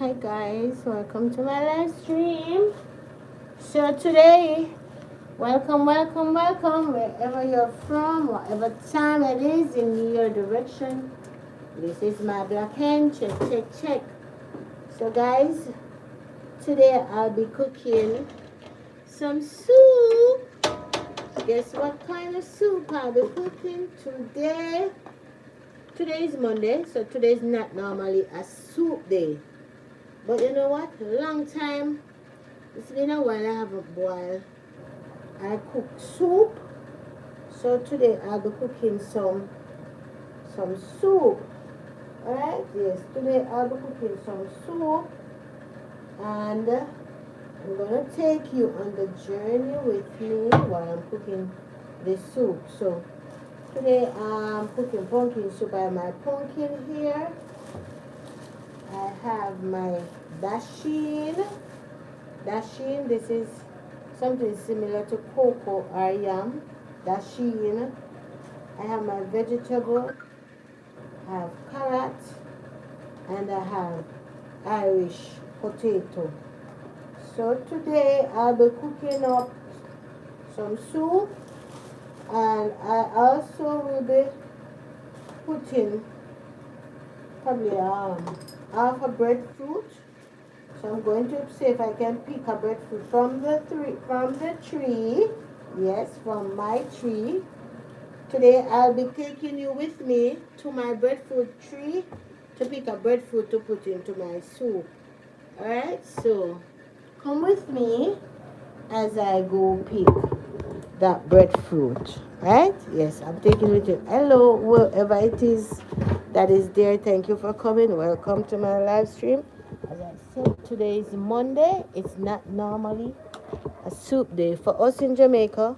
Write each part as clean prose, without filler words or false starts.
Hi guys, welcome to my live stream. So today, welcome, wherever you're from, whatever time it is in your direction. This is my black hen, check. So guys, today I'll be cooking some soup. Guess what kind of soup I'll be cooking today? Today is Monday, so today is not normally a soup day. But you know what? Long time. It's been a while I haven't boiled. I cooked soup. So today I'll be cooking some soup. Alright? Yes, today I'll be cooking some soup, and I'm gonna take you on the journey with me while I'm cooking the soup. So today I'm cooking pumpkin soup. I have my pumpkin here. I have my dasheen. Dasheen, this is something similar to cocoa or yam. Dasheen. I have my vegetable. I have carrot, and I have Irish potato. So today I'll be cooking up some soup, and I also will be putting probably half a breadfruit. So I'm going to see if I can pick a breadfruit from the tree. Yes, from my tree. Today I'll be taking you with me to my breadfruit tree to pick a breadfruit to put into my soup. Alright, so come with me as I go pick that breadfruit. Right? Yes, I'm taking with you. Hello, wherever it is that is there. Thank you for coming. Welcome to my live stream. As I said, today is Monday. It's not normally a soup day. For us in Jamaica,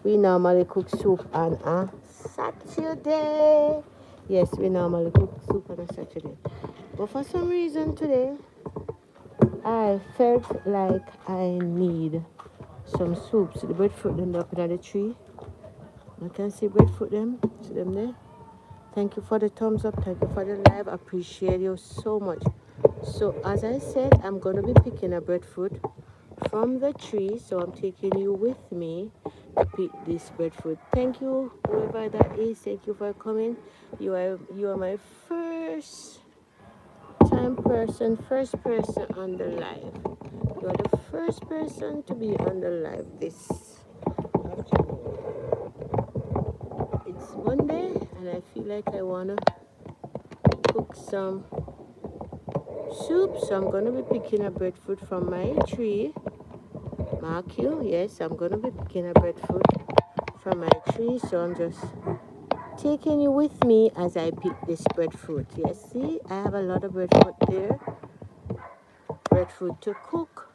we normally cook soup on a Saturday. Yes, we normally cook soup on a Saturday. But for some reason today, I felt like I need some soup. So the breadfruit them up in the tree. I can see breadfruit them. See them there. Thank you for the thumbs up. Thank you for the live. Appreciate you so much. So as I said, I'm gonna be picking a breadfruit from the tree. So I'm taking you with me to pick this breadfruit. Thank you, whoever that is. Thank you for coming. You are my first first person on the live. You are the first person to be on the live this afternoon. It's Monday, and I feel like I wanna cook some soup. So I'm gonna be picking a breadfruit from my tree. Mark you, yes, I'm gonna be picking a breadfruit from my tree. So I'm just taking you with me as I pick this breadfruit. Yes, see, I have a lot of breadfruit there. Breadfruit to cook,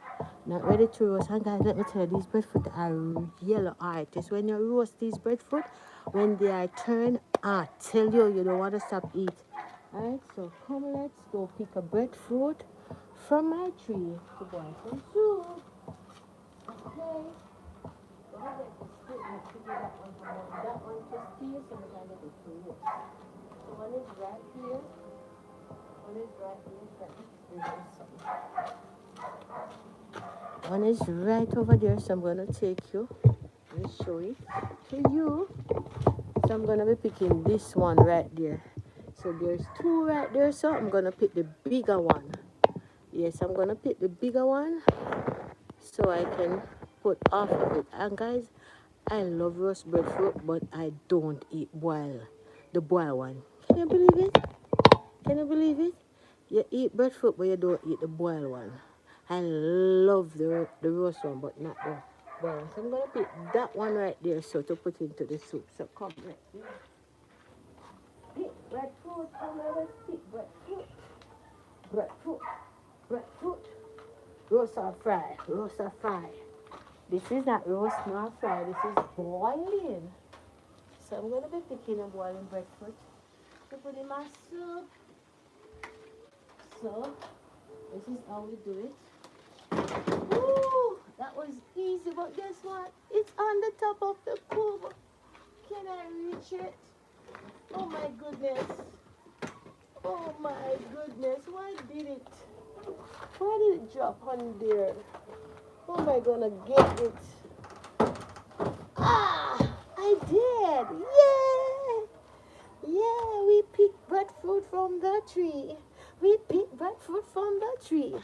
not ready to roast. And guys, let me tell you, these breadfruit are yellow artists. When you roast these breadfruit, when they are turned, I tell you, you don't want to stop eat. Alright, so come, let's go pick a breadfruit from my tree to boil some soup. Okay. Let me get this stick and figure that one from that one to steal so we can get it to roast. So one is right here. One is right here. One is right over there, so I'm gonna take you and show it to you. So I'm gonna be picking this one right there. So there's two right there, so I'm gonna pick the bigger one. Yes, I'm gonna pick the bigger one so I can put off of it. And guys, I love roast breadfruit, but I don't eat the boiled one. Can you believe it? Can you believe it? You eat breadfruit, but you don't eat the boiled one. I love the roast one, but not the boiled one. So I'm gonna pick that one right there, so to put into the soup. So come, let's pick breadfruit. I'm gonna pick breadfruit. Breadfruit. Roast or fry. Roast or fry. This is not roast nor fry. This is boiling. So I'm gonna be picking a boiling breadfruit to put in my soup. So this is how we do it. Woo! That was easy, but guess what? It's on the top of the cube. Can I reach it? Oh my goodness. Oh my goodness. Why did it? Why did it drop on there? How am I gonna get it? Ah, I did! Yay! Yeah, we picked breadfruit from the tree. We picked breadfruit from the tree.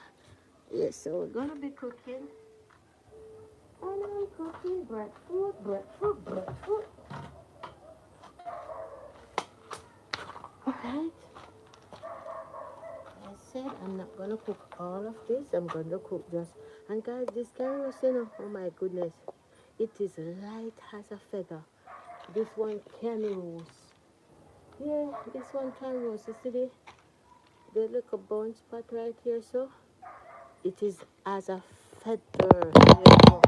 Yes, so we're gonna be cooking. And I'm cooking breadfruit. Alright. I said I'm not gonna cook all of this. I'm gonna cook just. And guys, this carrot, oh my goodness, it is light as a feather. This one can roast. Yeah, this one can roast. You see the little bone spot right here, so it is as a feather. You know.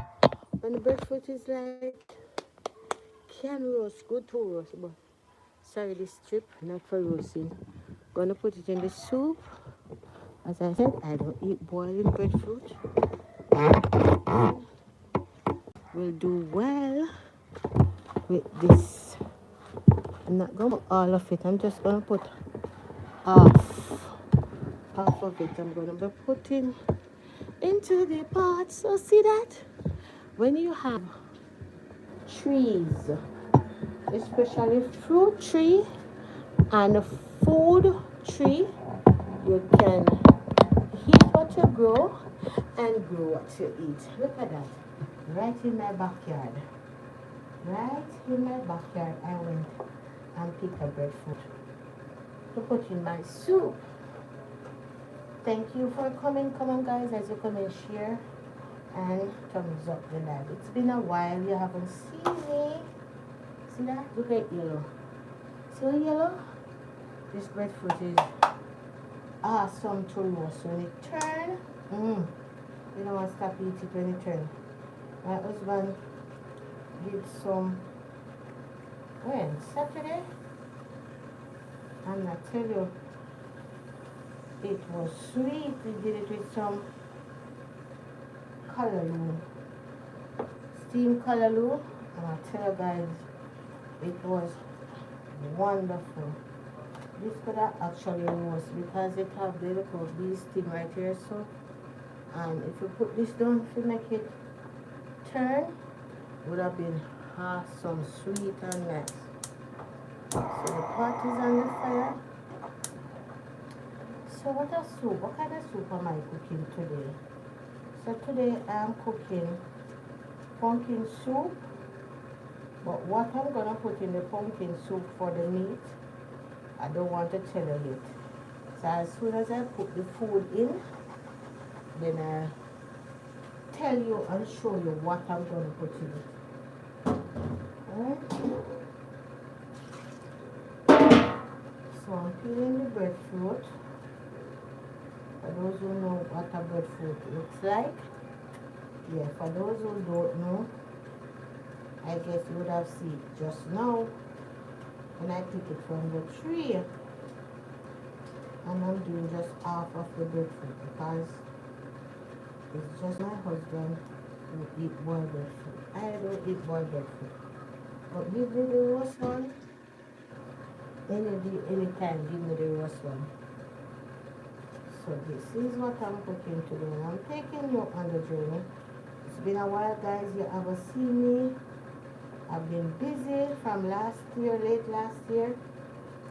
When the breadfruit is light, can roast, good to roast, but sorry, this strip not for roasting. Gonna put it in the soup. As I said, I don't eat boiling breadfruit. Will do well with this. I'm not gonna put all of it. I'm just gonna put half of it. I'm gonna be putting into the pot. So see that when you have trees, especially fruit tree and a food tree, you can eat what you grow and grow what you eat. Look at that, right in my backyard. Right in my backyard, I went and picked a breadfruit to put in my soup. Thank you for coming. Come on, guys, as you come and share and thumbs up the live. It's been a while. You haven't seen me. See that? Look at yellow. See the yellow? This breadfruit is awesome to roast. When it turn, you don't want to stop eating when it turn. My husband did some when Saturday, and I tell you, it was sweet. We did it with some callaloo, steamed callaloo, and I tell you guys, it was wonderful. This could have actually roast because it have the little bee sting right here, so if you put this down to make it turn, would have been awesome, sweet and nice. So the pot is on the fire. So what kind of soup am I cooking today? So today I'm cooking pumpkin soup, but what I'm gonna put in the pumpkin soup for the meat, I don't want to tell you yet. So as soon as I put the food in, then I tell you and show you what I'm gonna put in it. Alright. So I'm peeling the breadfruit. For those who know what a breadfruit looks like, yeah, for those who don't know, I guess you would have seen it just now when I pick it from the tree. And I'm doing just half of the breadfruit because it's just my husband who eat boiled breadfruit. I don't eat boiled breadfruit. But give me the roast one. Anytime, give me the roast one. So this is what I'm cooking today. And I'm taking you on the journey. It's been a while, guys. You haven't seen me. I've been busy from last year, late last year.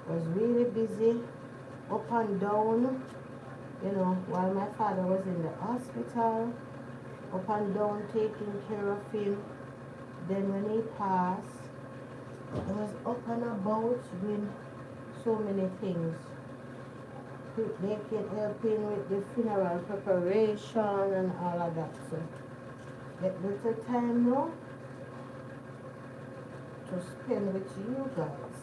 Was really busy, up and down, you know, while my father was in the hospital, up and down taking care of him. Then when he passed, I was up and about doing so many things. Making, helping with the funeral preparation and all of that. So get little time now to spend with you guys.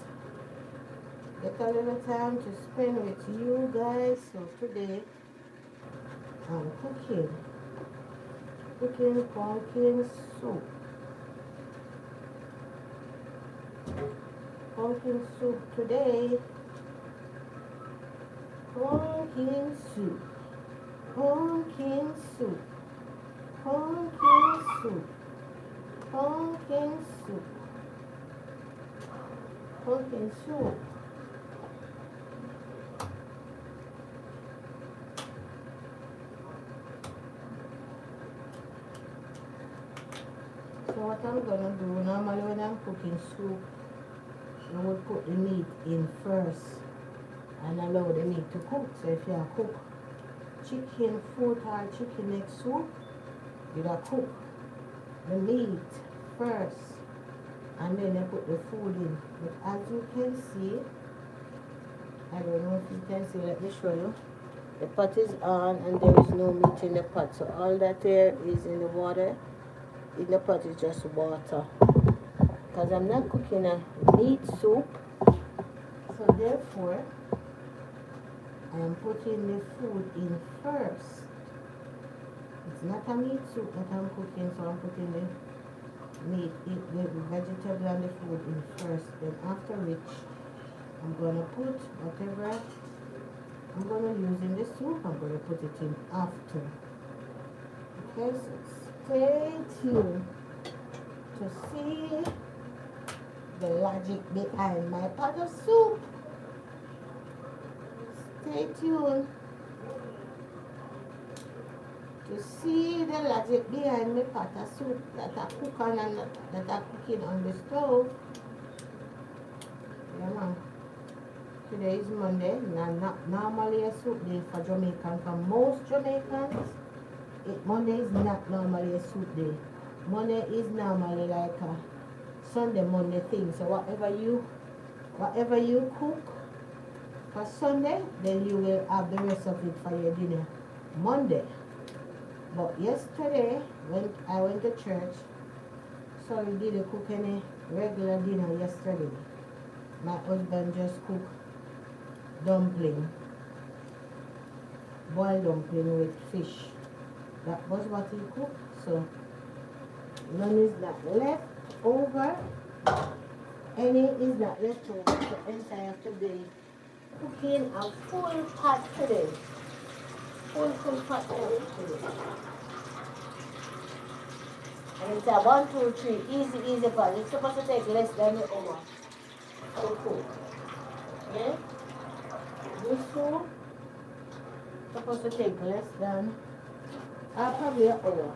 Get a little time to spend with you guys. So today I'm cooking pumpkin soup. Pumpkin soup today. Pumpkin soup. Pumpkin soup. Pumpkin soup. Pumpkin soup. Pumpkin soup. So what I'm gonna do, normally when I'm cooking soup, I would put the meat in first and allow the meat to cook. So if you cook chicken foot or chicken neck soup, you gotta cook the meat first and then you put the food in. But as you can see, I don't know if you can see, let me show you. The pot is on and there is no meat in the pot. So all that there is in the water, in the pot is just water. Because I'm not cooking a meat soup, so therefore I am putting the food in first. It's not a meat soup that I'm cooking, so I'm putting the meat, the vegetable and the food in first. Then after which I'm gonna put whatever I'm gonna use in the soup, I'm gonna put it in after. Okay, so stay tuned to see the logic behind my pot of soup. Stay tuned to see the logic behind my pot of soup that I cook on and that I cooking on the stove. Yeah, man. Today is Monday, not normally a soup day for Jamaican. For most Jamaicans, Monday is not normally a soup day. Monday is normally like a Sunday, Monday thing. So whatever you cook for Sunday, then you will have the rest of it for your dinner Monday. But yesterday, when I went to church, so we didn't cook any regular dinner yesterday. My husband just cooked dumpling, boiled dumpling with fish. That was what he cooked. So none is not left over. Any is not left over. So hence I have to be cooking a full pot today. Full pot today. And it's a 1, 2, 3 easy pot. It's supposed to take less than an hour to cook. Okay? This soup supposed to take less than probably an hour.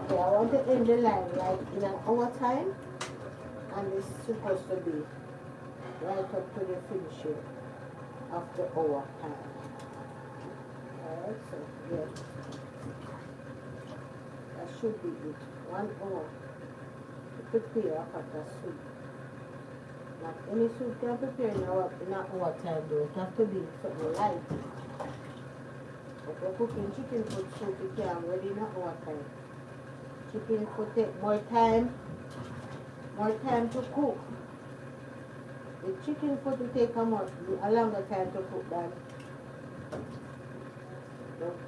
So I want to end the line like in an hour time, and it's supposed to be right up to the finishing of the hour time. Alright, so yeah, that should be it. 1 hour to prepare a pot of soup. Not any soup can prepare in an hour time though. It has to be something light. If you're cooking chicken foot soup, you can't ready in an hour time. Chicken foot take more time to cook. The chicken foot will take a longer time to cook than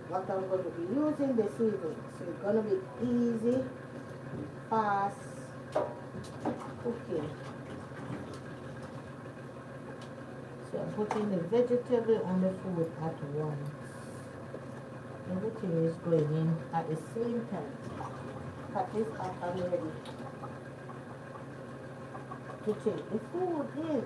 what I'm going to be using this evening. So it's going to be easy, fast cooking. So I'm putting the vegetable and the food at once. Everything is going in at the same time. Cut this up and ready to take the food in.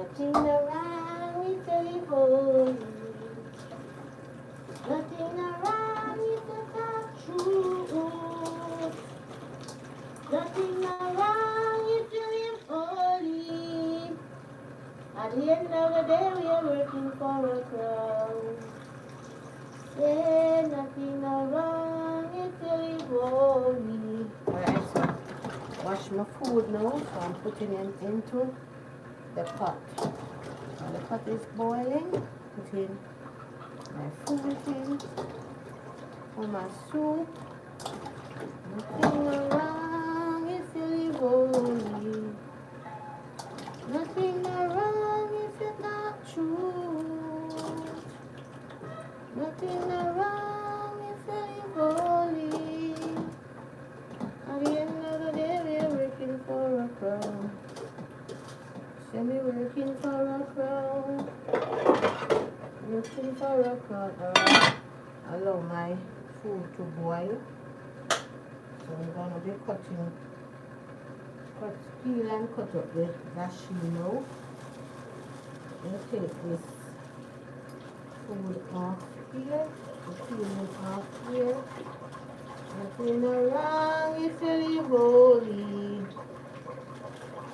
Nothing wrong with the holy. Nothing wrong with the truth. Nothing wrong with the holy. At the end of the day, we are working for a crown. Yeah, nothing wrong with the holy. Alright, so wash my food now, so I'm putting it into the pot. Now the pot is boiling. Put in my food in for my soup. Nothing wrong with the holy. Nothing wrong if it's not true. Nothing wrong if it's holy. At the end of the day, we are working for a crown. Say me working for a crown. Working for a crown. Alright. Allow my food to boil. So I'm gonna be peel and cut up the dashi now. And take this food off here. The peeling off here. Nothing wrong if you live holy.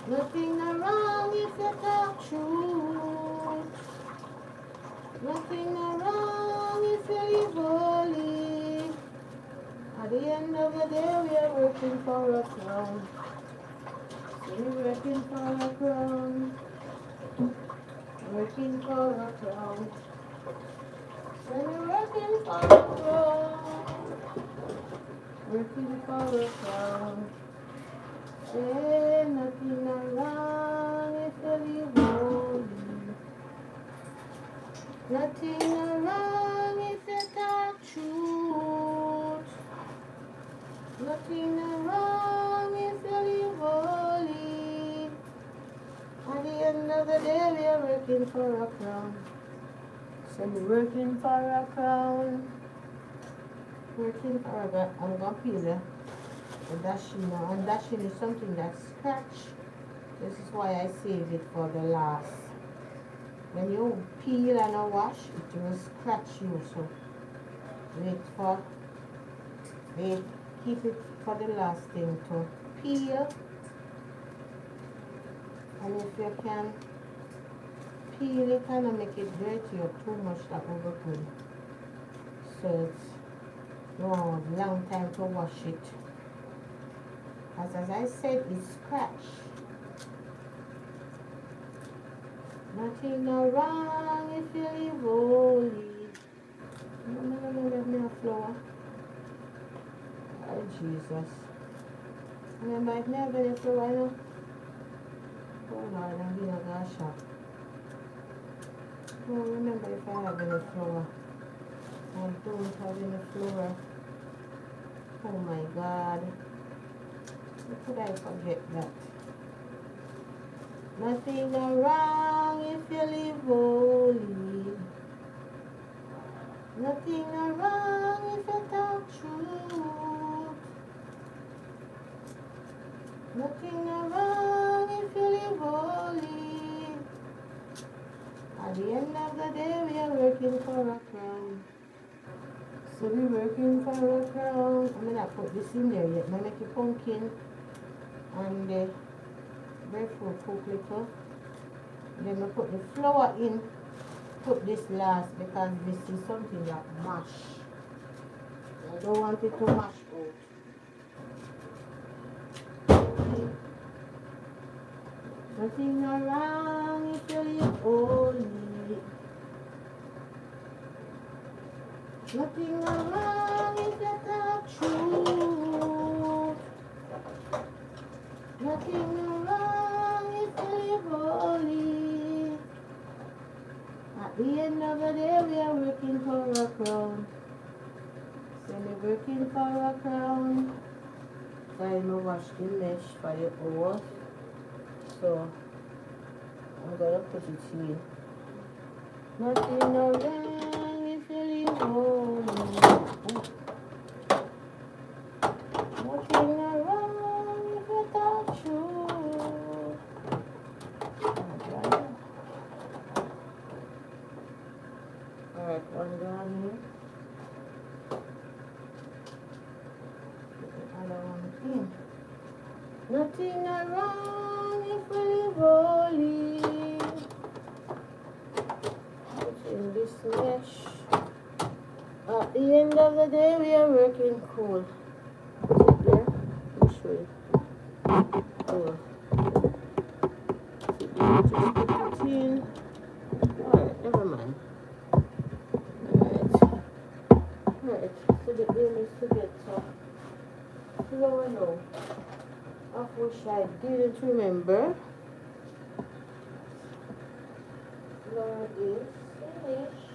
Nothing wrong if you talk truth. Nothing wrong if you live holy. At the end of the day, we are working for a crown. We're working for a crown. Working for a crown. We're working for a crown. Working for a crown. Say nothing wrong if you live holy. Nothing wrong if you talk truth. Nothing wrong if you live holy. At the end of the day, we are working for a crown. So we're working for a crown. Working for a. I'm gonna peel the dashi now. And dashi is something that's scratch. This is why I save it for the last. When you peel and wash, it will scratch you. So keep it for the last thing to peel. And if you can peel it and make it dirty or too much, that will be good. So it's no long time to wash it. As I said, it's scratch. Nothing wrong if you live holy. No, let me have flour. Oh, Jesus. Remember, if never any flour, you know? Oh, Lord, I'm being a gosh shop. No, remember if I have any flour. I don't have any flour. Oh, my God. How could I forget that? Nothing wrong if you live holy. Nothing wrong if you talk truth. Nothing wrong if you live holy. At the end of the day, we are working for a crown. So we're working for a crown. I'm gonna put this in there yet. I'm gonna make a pumpkin and the breadfruit cook little. Then I put the flour in. Put this last because this is something that mash. I don't want it to mash out. Nothing wrong if you live holy. Nothing wrong if you talk truth. Nothing wrong if you live holy. At the end of the day, we are working for a crown. So we're working for a crown. So I'm going to wash the mesh for the hour. So I'm going to put it in. Nothing wrong if you live holy. Nothing wrong if you talk truth. Nothing wrong if we live holy. Put in this mesh. At the end of the day, we are working cool. Put it there. Let me show you. Oh. Just put it in. Alright, never mind. Alright, so the aim is to get flour now. Of which I didn't remember. Flour is finished.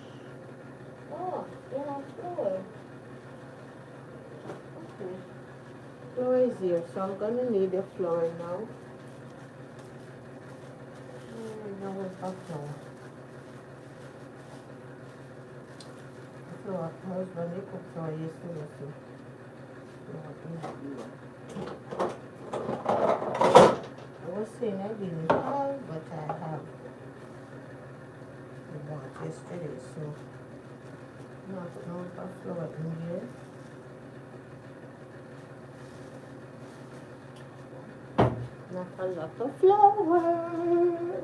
Oh, yeah, flour. Okay. Flour is here, so I'm gonna need the flour now. Now we've got flour. Flour, my husband, they cooked flour yesterday, so flour is here. I was saying I didn't have, but I have the bought yesterday, so now put no flour in here. Not a lot of flour.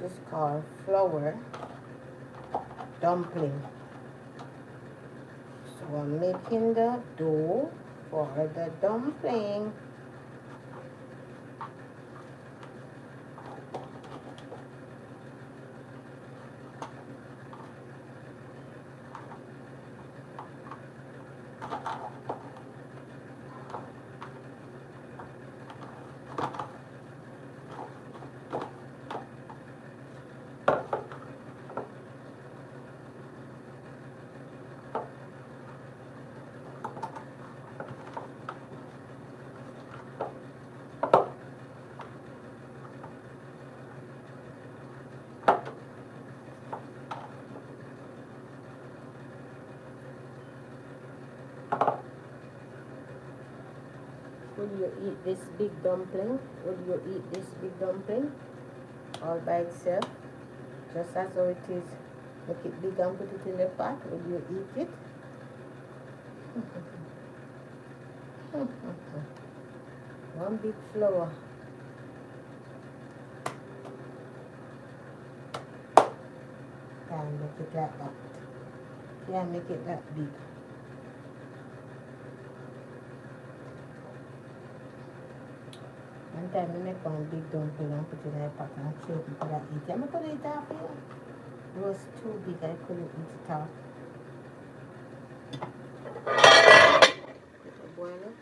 This is called flour dumpling. So I'm making the dough for the dumpling. Would you eat this big dumpling? Would you eat this big dumpling all by itself? just as how it is. Make it big and put it in the pot when you eat it. One big flour. Can't make it like that. Can't make it that big. One time I make one big dumpling and put it in the pot and show people that eat it. I couldn't eat half here. It was too big, I couldn't eat it half. Put a boiler.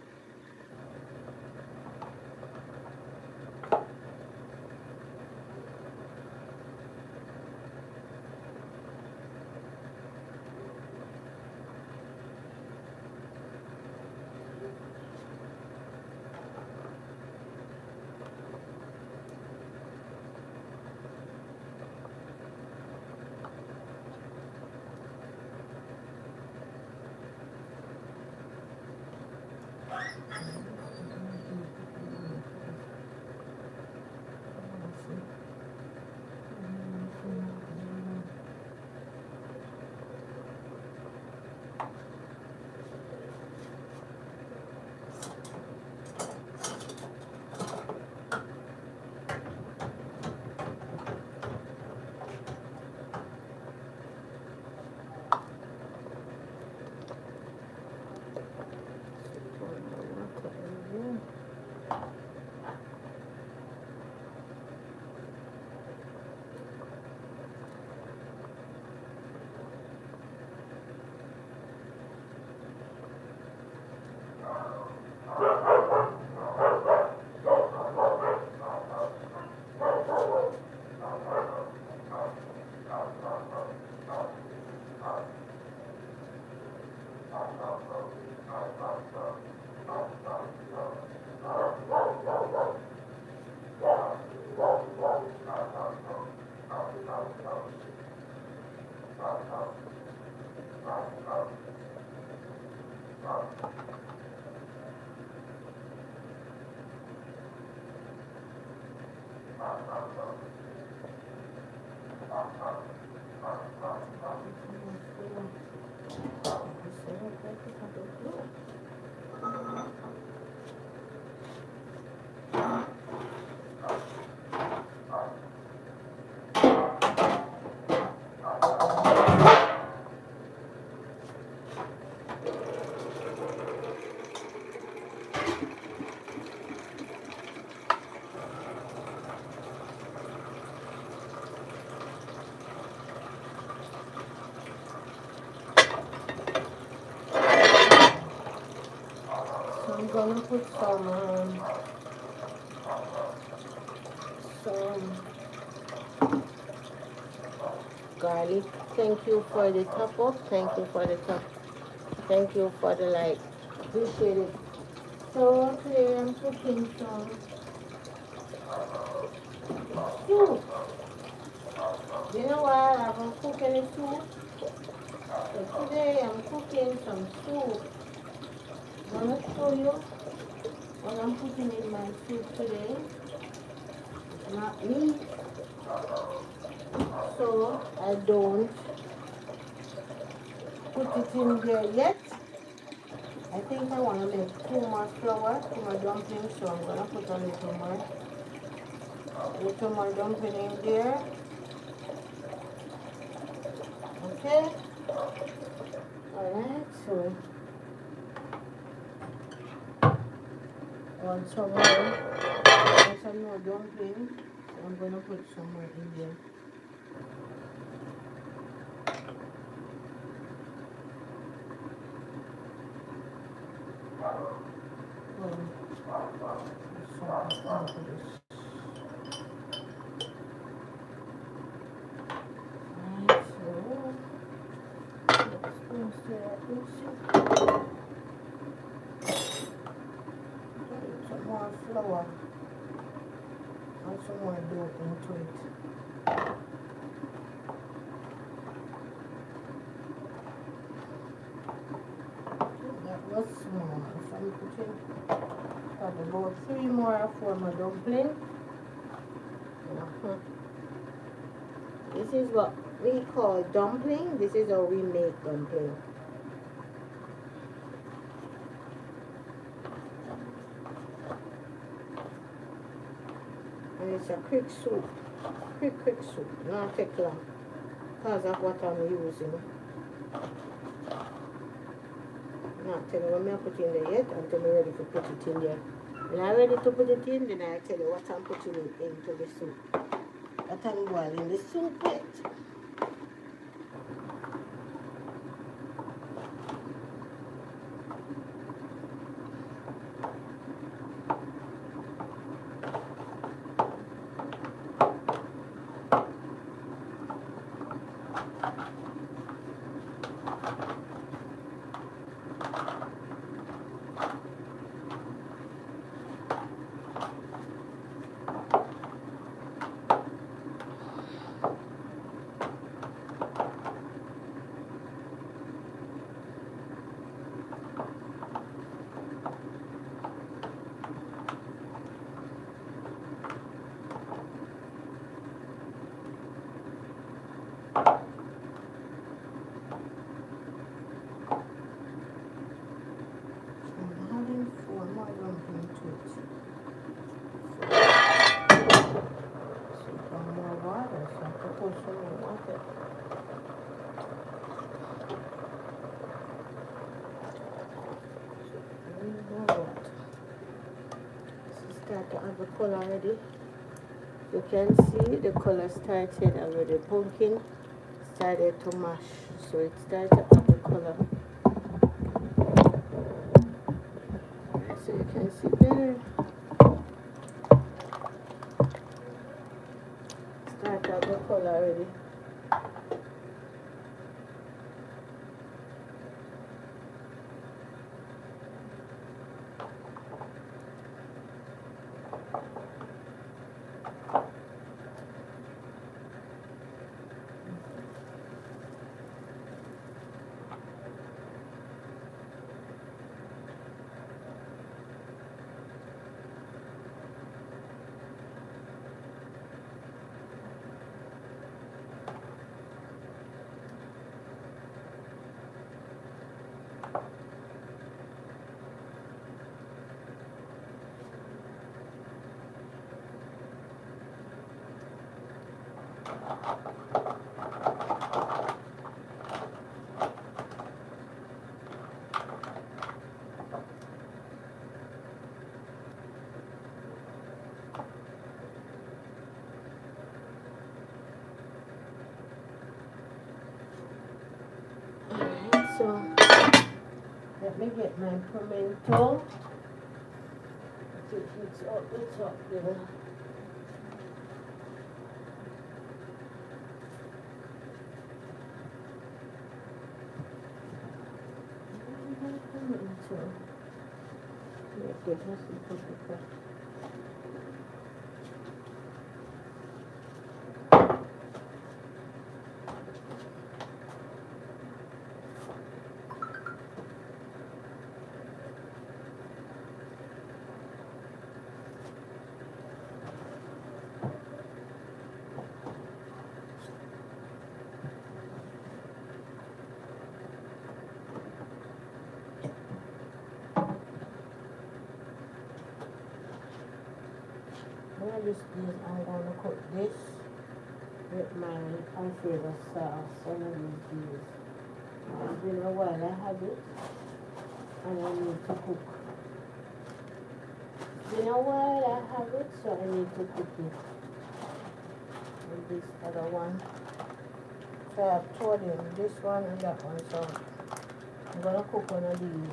I'm gonna put some garlic. Thank you for the top up. Thank you for the top. Thank you for the like. Appreciate it. So today I'm cooking some soup. You know what? I've been cooking the soup. So today I'm cooking some soup. I'm gonna show you what I'm putting in my soup today. It's not meat, so I don't put it in there yet. I think I want to make 2 more flour, 2 more dumplings, so I'm gonna put a little more dumpling in there. Okay. Alright, so I want some more dumpling. So I'm gonna put some more in there. Some more flour and some more dough into it. That was small, so I'm putting about 3 more or 4 more dumpling. This This is what we call dumpling. This is how we make dumpling. And it's a quick soup. Quick soup. Not take long because of what I'm using. Not tell you what I put in there yet until I'm ready to put it in there. When I'm ready to put it in, then I tell you what I'm putting it into the soup. What I'm boiling the soup with. Start to have the color already. You can see the color started already. Pumpkin started to mash, so it started to have the color. So you can see there. Start to have the color already. Alright, so let me get my pimento. It's up there. I'm going to cook this with my Alfredo sauce one of these days. It's been a while I have it and I need to cook. It's been a while I have it, so I need to cook it. And this other one. So I've told him this one and that one, so I'm going to cook one of these.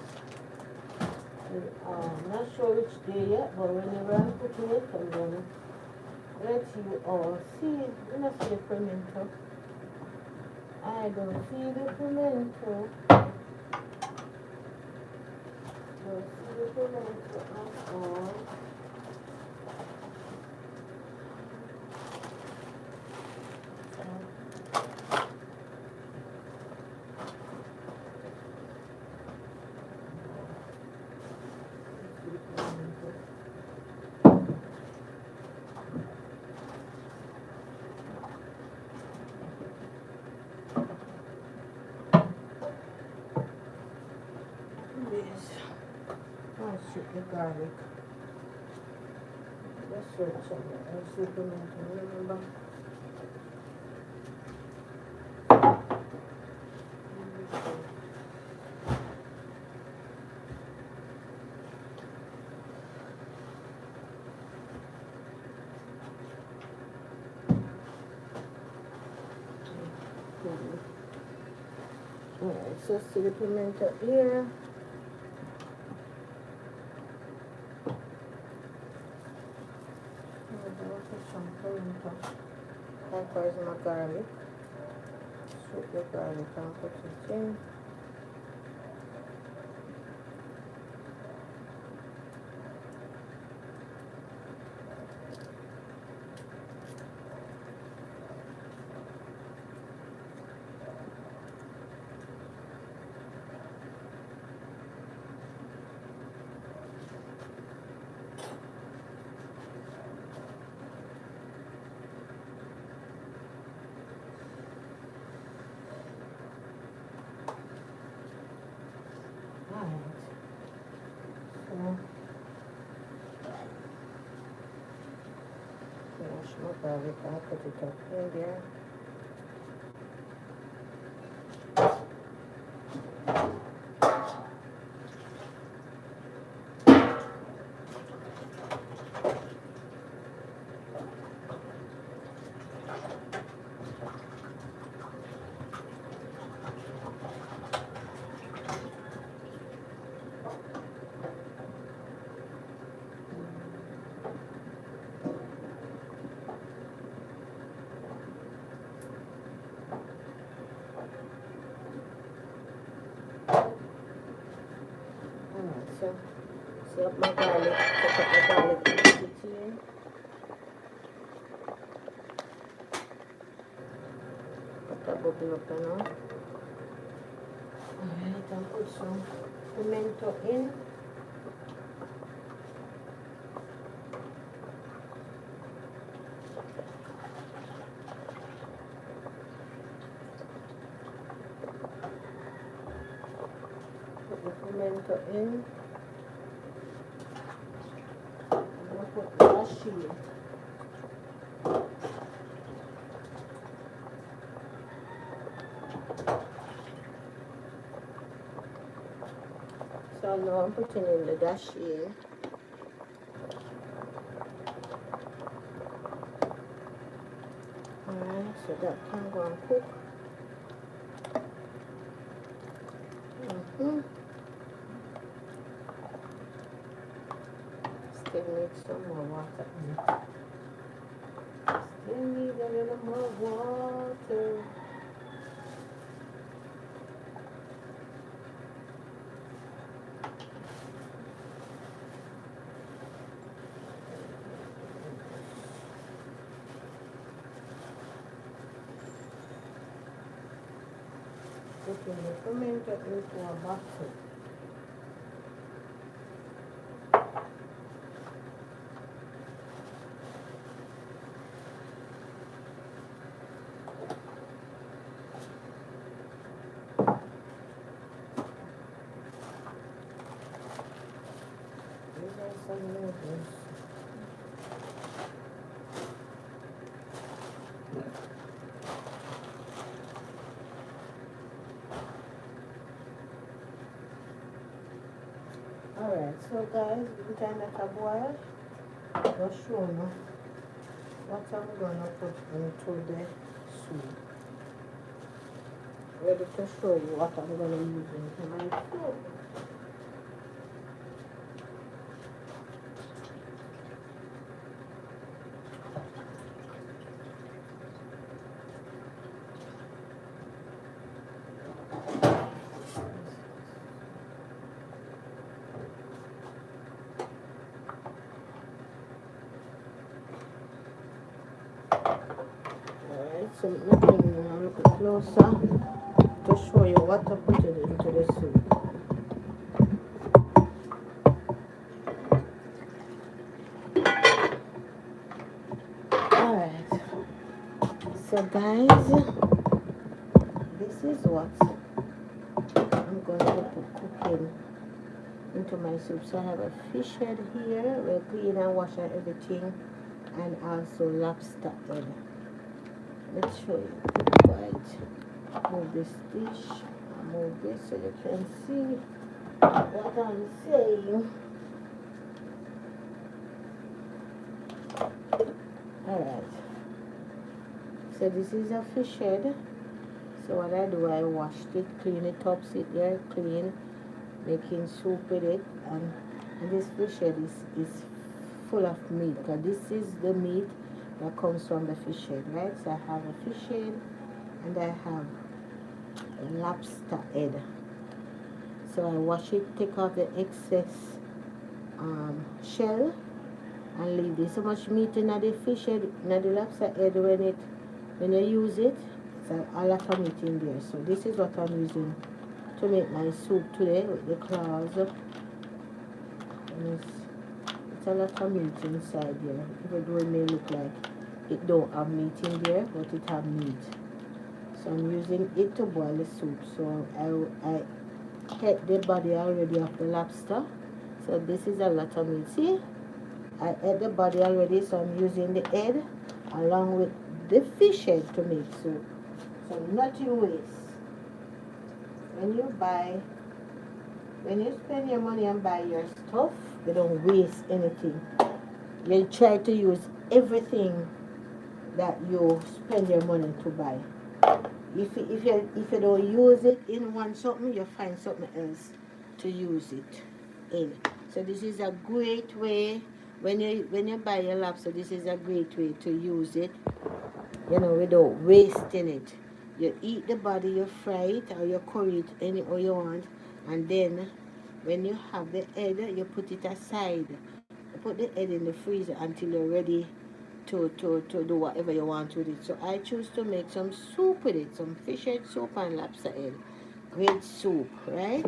I'm not sure which day yet, but whenever I'm cooking it, I'm going to let you all see. You don't see the pimento. I don't see the pimento. Don't see the pimento at all. strip the garlic. Let's search something else we can remember. Alright, so see the pimento here. Likewise my garlic. Sweet the garlic and put it in. Finish my garlic, I'll put it up in there. So, see up my garlic, put up my garlic and put it in. Put that bubble up now. Alright, I'll put some pimento in. Put the pimento in. Put dashi. So now I'm putting in the dashi. Alright, so that can go and cook. Still need some more water in it. Still need a little more water. Putting the pimento into a bottle. Some noodles. Alright, so guys, the time that I boil, I'll show you what I'm gonna put into the soup. Ready to show you what I'm gonna use into my soup. So let me a little closer to show you what I put into the soup. Alright, so guys, this is what I'm going to put cooking into my soup. So I have a fish head here, we'll clean and wash and everything, and also lobster head. Let's show you. Right. Move this dish, move this so you can see what I'm saying. Alright. So this is a fish head. So what I do, I washed it, clean it up, sit there, clean, making soup with it, and this fish head is full of meat, because this is the meat that comes from the fish head, right? So I have a fish head and I have a lobster head. So I wash it, take off the excess shell, and leave this so much meat in the fish head, in the lobster head. When you use it, it's a lot of meat in there. So this is what I'm using to make my soup today with the claws. And it's a lot of meat inside there, even though it may look like it don't have meat in there, but it have meat. So I'm using it to boil the soup. So I ate the body already of the lobster. So this is a lot of meat. See, I ate the body already, so I'm using the head along with the fish head to make soup. So nothing waste. When you spend your money and buy your stuff, you don't waste anything. You try to use everything that you spend your money to buy. If you don't use it in one something, you find something else to use it in. So this is a great way when you buy your lobster. This is a great way to use it, without wasting it. You eat the body, you fry it, or you curry it any way you want, and then when you have the head, you put it aside. You put the head in the freezer until you're ready to do whatever you want with it. So I choose to make some soup with it, some fish head soup and lobster head. Great soup, right?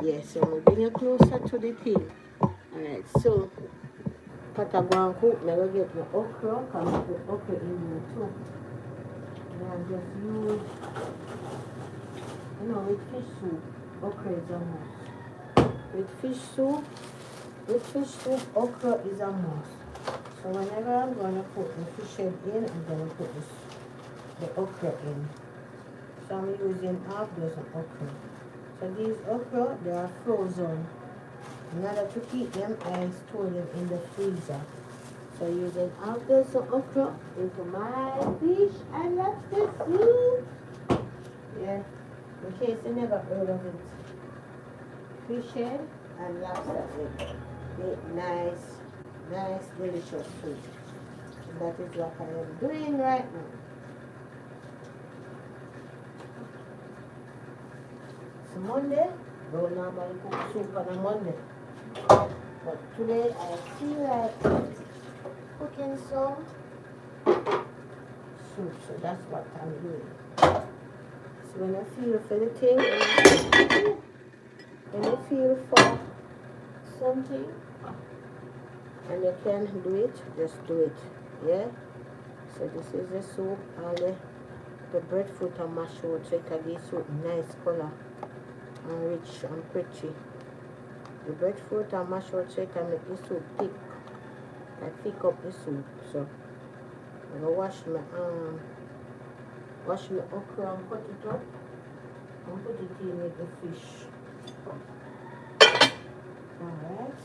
Yes, so I'll bring you closer to the thing. Alright, so pot I go and cook, now I get my okra, because I put okra in there too. And I just use, with fish soup, okra is a must. With fish soup, okra is a must. So whenever I'm going to put the fish head in, I'm going to put the okra in. So I'm using half dozen okra. So these okra, they are frozen. In order to keep them, I store them in the freezer. So using half dozen okra into my fish and lobster soup. Yeah, in case you never heard of it. Fish head and lobster head. Make nice, delicious food. And that is what I am doing right now. It's Monday. Don't normally cook soup on a Monday. But today I feel like cooking some soup. So that's what I'm doing. So when I feel for the thing, when you feel for something, and you can do it, just do it. Yeah? So this is the soup, all the breadfruit and mashed out, so it can give soup nice color and rich and pretty. The breadfruit and mashed out, so it can make the soup thick. I thick up the soup. So I'm gonna wash my okra and cut it up and put it in with the fish. Alright.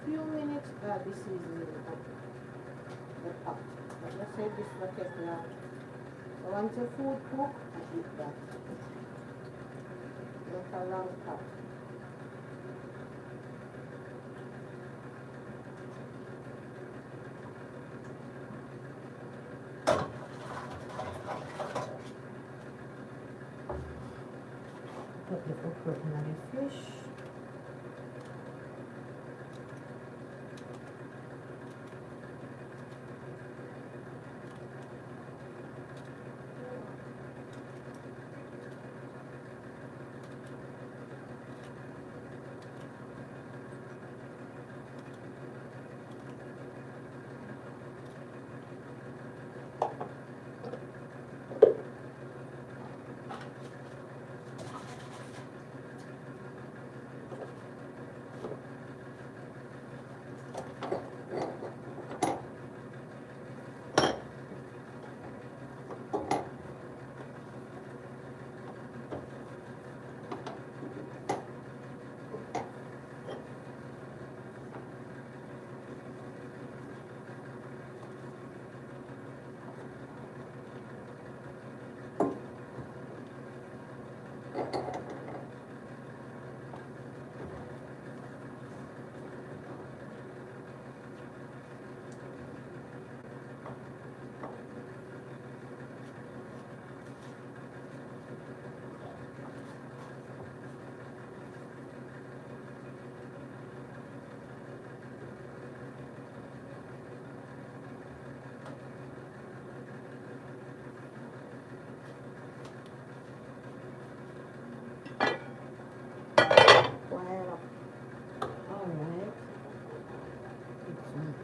Few minutes, this is the pot. But let's say this will take long. So once the food cook, I eat that. Not a long pot. Put the okra in the fish.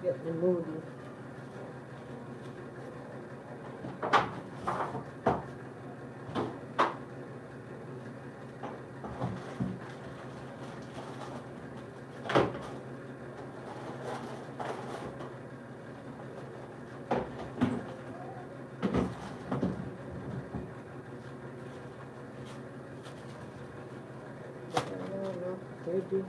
get the noodle. Ready.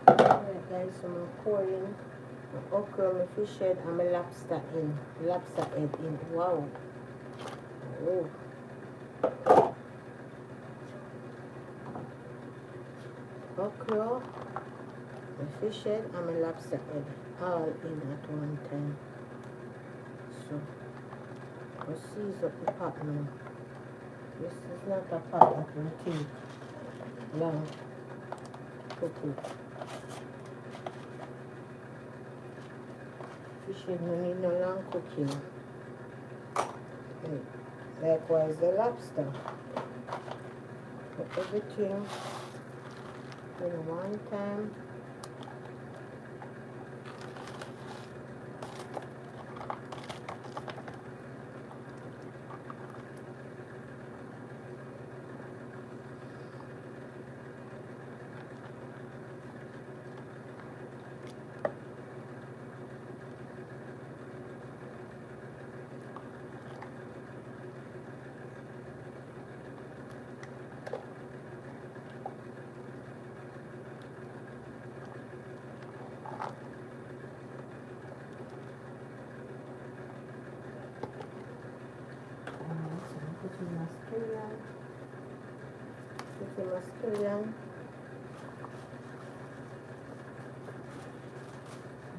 Alright guys, so I'm pouring my okra, my fish head and my lobster head in. Wow. Oh. Okra, my fish head and my lobster head all in at one time. So I'll season up the pot now. This is not a pot that will take long to cook. Fish head no need no long cooking. And likewise the lobster. Put everything in one time.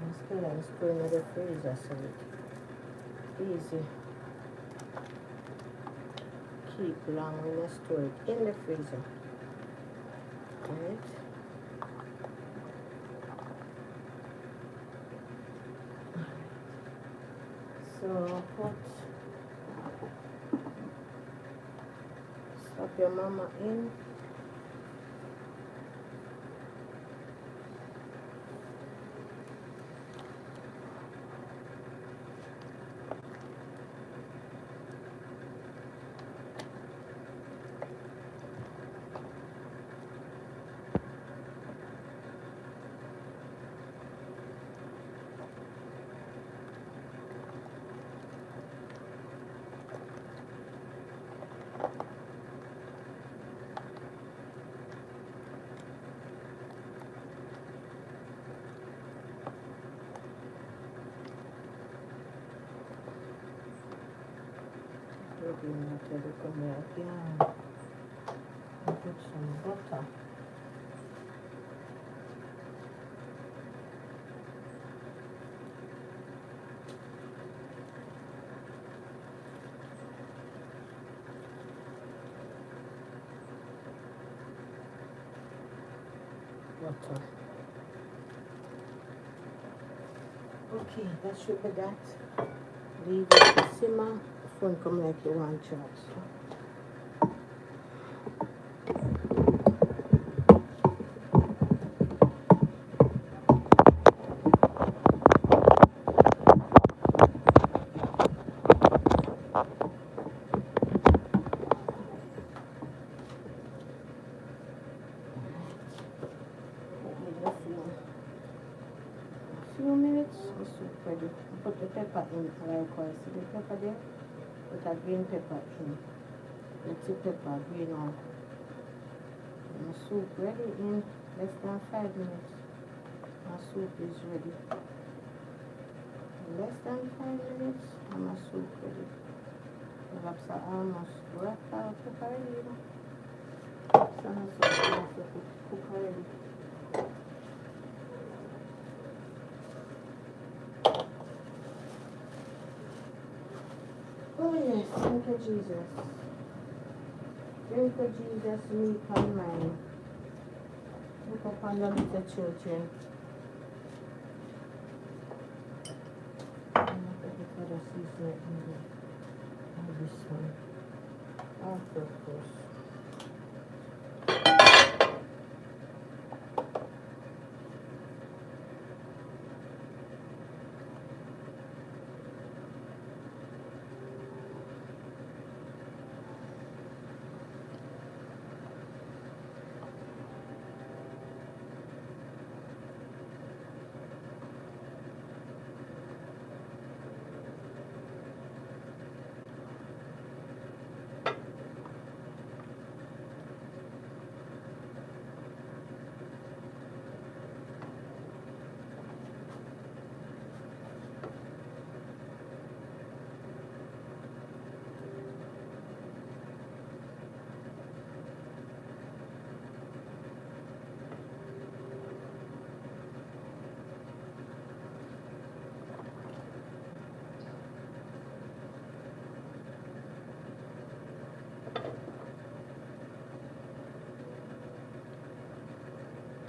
Masculine is put in the freezer so it's easy. Keep long when I store it in the freezer. Right? So slap your mama in. Until they come back again. And put some butter. Butter. Okay, that should be that. Leave it to simmer. Phone come like you want charge. few minutes, the soup ready. Put the pepper in likewise. See the pepper there? Put a green pepper in. Let the pepper green out. And the soup ready in less than 5 minutes. My soup is ready. In less than 5 minutes, and my soup ready. The lobster almost wrapped out, cook already, you know. Lobster and soup almost cook already. Oh yes, thank you Jesus. Thank you Jesus, meek and mine. Look upon the little children. I'm not going to put a seasoning in there. And this one. After course.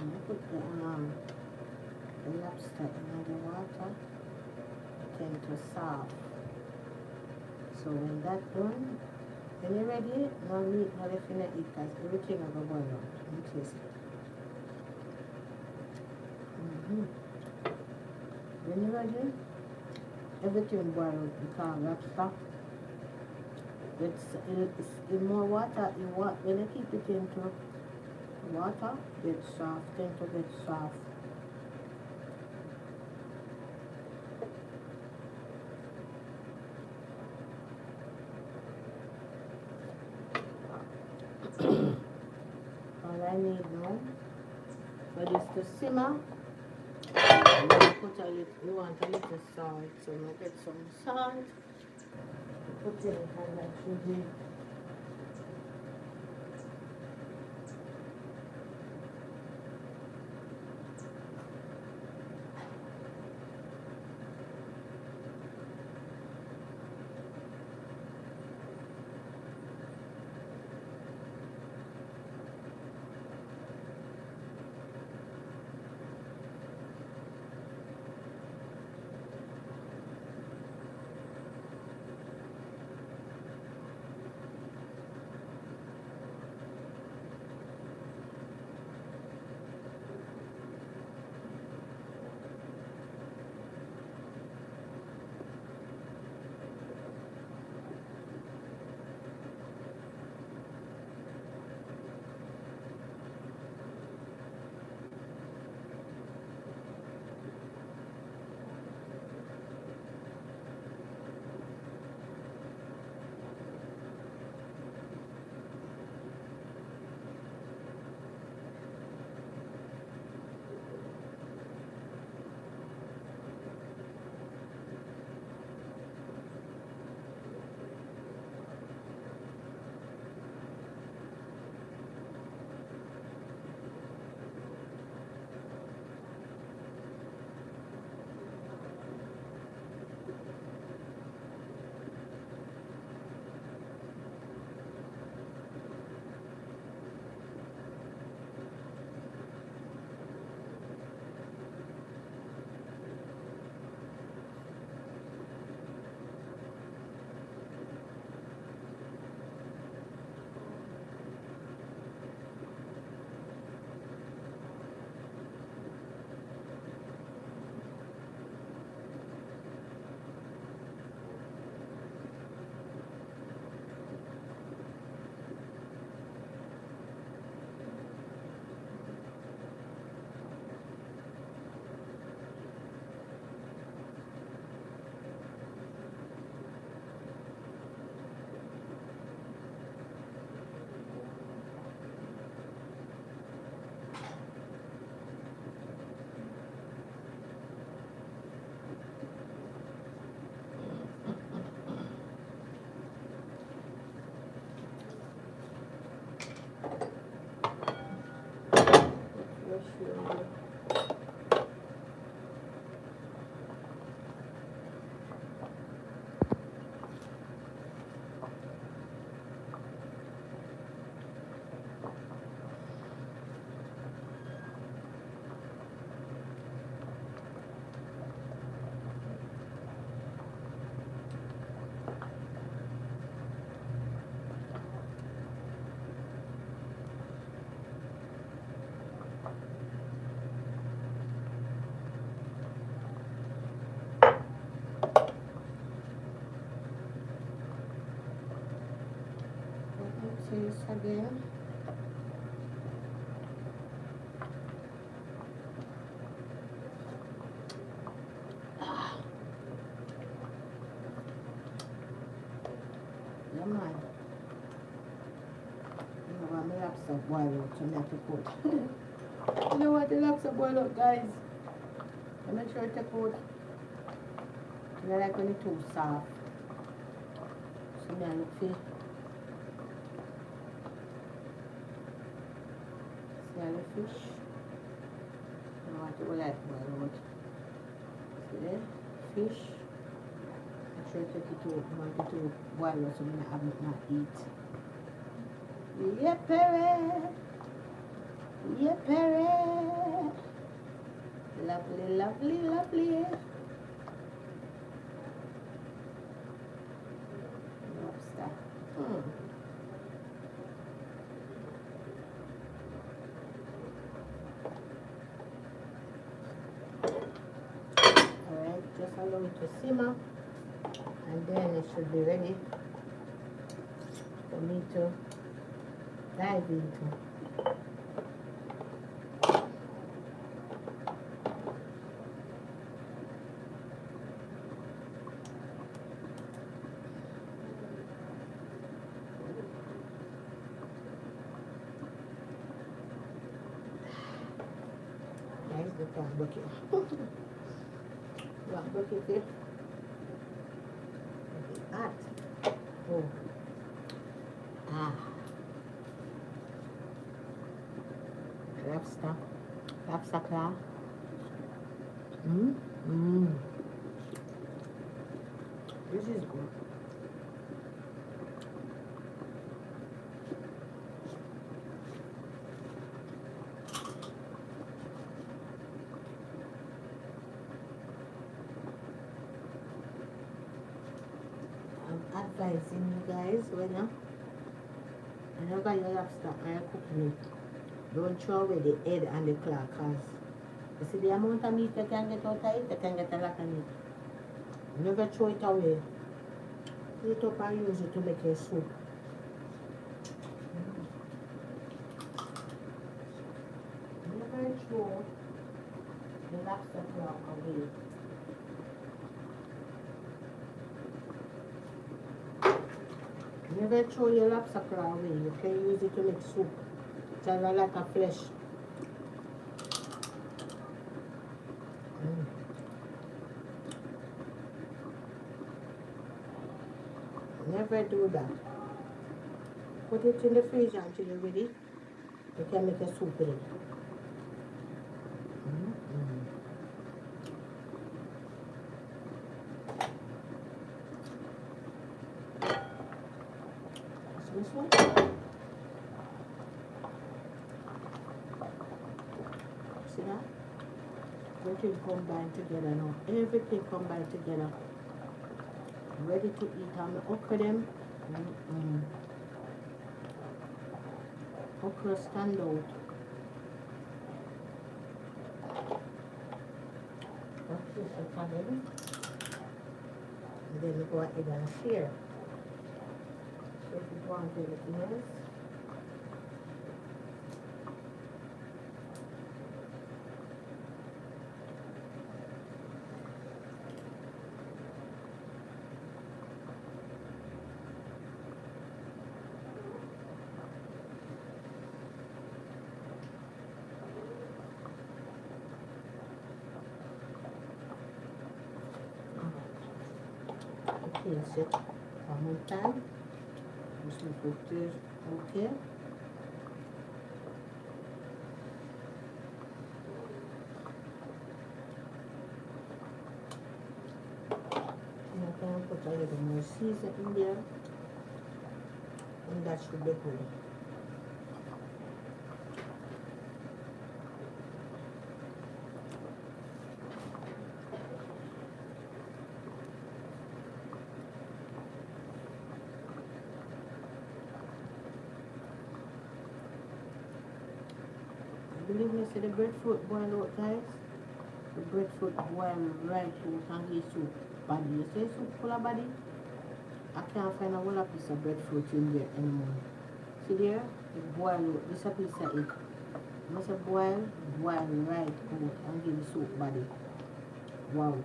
And I put the lobster in the water. Tend to soft. So when that done, when you're ready, no meat, no left in it because everything will go boil out. You taste it. When you're ready, everything boil out because lobster, it's in more water, when you keep it into water, get soft, tend to get soft. All I need now for this to simmer, you want a little salt, so I'm going to get some salt, put it in that should Taste again. Yeah, man. You know what, my lobster boil out, so I have to put. You know what, the lobster boil out, guys. I make sure I take out. I like when it's too soft. So I look for. See how the fish. I want to go like boil out. See there? Fish. Make sure I take it out. I want it to boil out so I have it not eat. Yeah, Perry. Yeah, Perry. Lovely, lovely, lovely. Lobster. Alright, just allow it to simmer and then it should be ready for me to dive into. Guys, look at bucket. Look, bucket here. It's hot. Oh. Ah. Lobster. Lobster claw. This is good. I'm advising you guys whenever you lobster are cooking it, don't throw away the head and the claw, cause you see the amount of meat you can get out of it, you can get a lot of meat. Never throw it away. Put it up and use it to make a soup. Never throw the lobster claw away. Never throw your lobster claw away. You can use it to make soup. It has a lot of flesh. Never do that. Put it in the freezer until you're ready. You can make a soup with it. This one. See that? Everything combined together now. Everything combined together. Ready to eat. I'm gonna okra them. Okra stand out. Okay, so coming. And then we go ahead and share. So if you want anything else. Taste it one more time. Just put this okay. And I can put a little more season in there. And that should be good. Believe me, see the breadfruit boil out, guys. The breadfruit boil right out and give soup body. You see soup full of body? I can't find a whole piece of breadfruit in there anymore. See there? It boil out. This is a piece of it. Once it boil right out and give the soup body. Wow.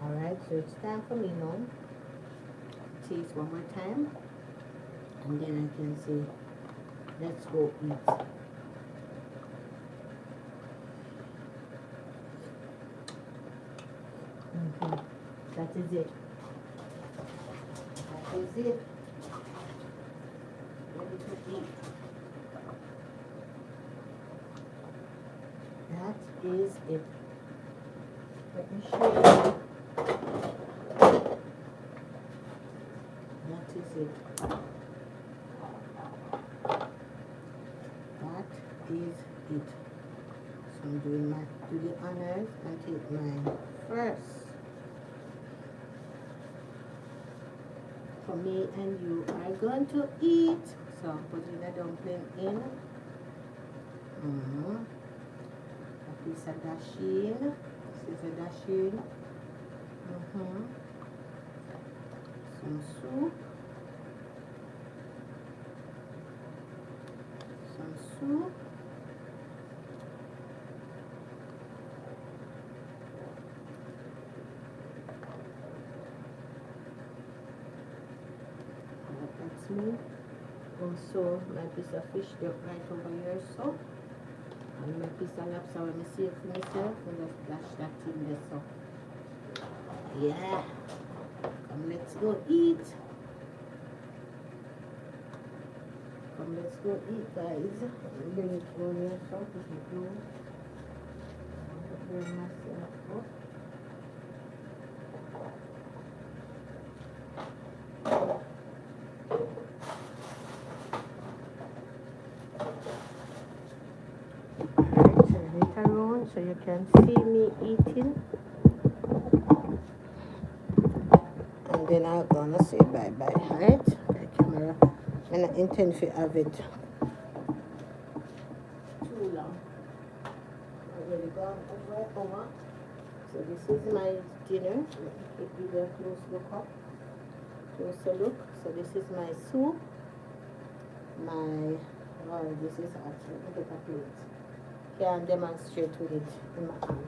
Alright, so it's time for me now. Taste one more time. And then I can say, let's go eat. That is it. That is it. Ready to eat. That is it. Let me show you. That is it. That is it. So I'm doing do the honors and take mine first. For me and you are going to eat. So I'm putting a dumpling in. A piece of dasheen. This is a dasheen. Some soup. Some soup. That's me. Also, my piece of fish right over here, so. And my piece of lobster, when I see it for myself, I just dash that in there, so. Yeah. Come, let's go eat. Come, let's go eat, guys. Bring it on here, so put it down. Bring myself up. Turn it around so you can see me eating. And then I'm gonna say bye-bye, right? The camera. And I intend to have it too long. Already gone over. So this is my dinner. Let me give you a closer look. So this is my soup. This is hot. Let me get a plate. Can demonstrate with it in my hand.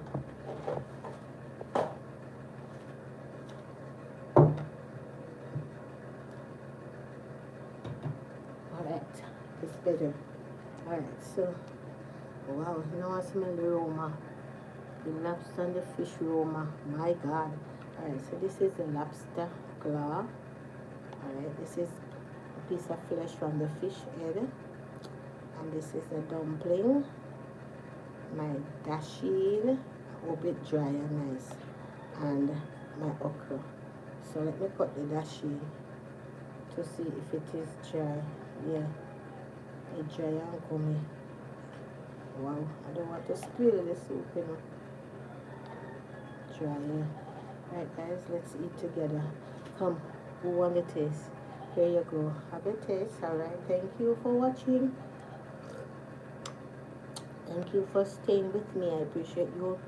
Alright, it's better. Alright, so wow, now I smell the aroma. The lobster and the fish aroma. My God. Alright, so this is the lobster claw. Alright, this is a piece of flesh from the fish head. And this is the dumpling. My dasheen. Hope it dry and nice. And my okra. So let me cut the dasheen to see if it is dry. Yeah, it's dry and gummy. Wow, I don't want to spill the soup, you know. Dry, yeah. Right, guys, let's eat together. Come, who want the taste? Here you go. Have a taste. Alright, thank you for watching. Thank you for staying with me. I appreciate you.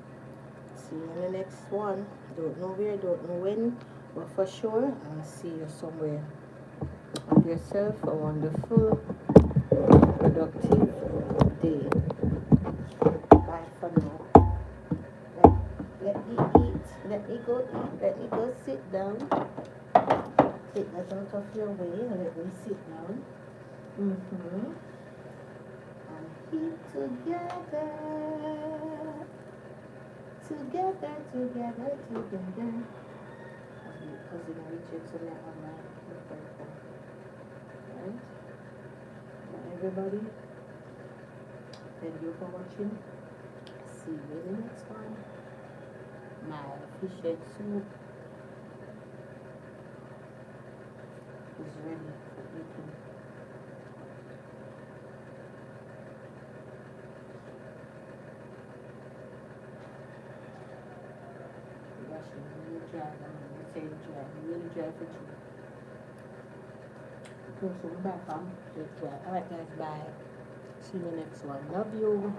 See you in the next one. Don't know where, don't know when, but for sure, I'll see you somewhere. Have yourself a wonderful, productive day. Bye for now. Let me eat. Let me go eat. Let me go sit down. Take that out of your way and let me sit down. And eat together. Together. Cousin Richard to me online. Right? Everybody, thank you for watching. See you in the next one. My fish head soup is ready for eating. Gosh, it's really dry. They say it's dry. Really dry for you. Okay, so we're back on. It's dry. Alright guys, bye. See you in the next one. Love you.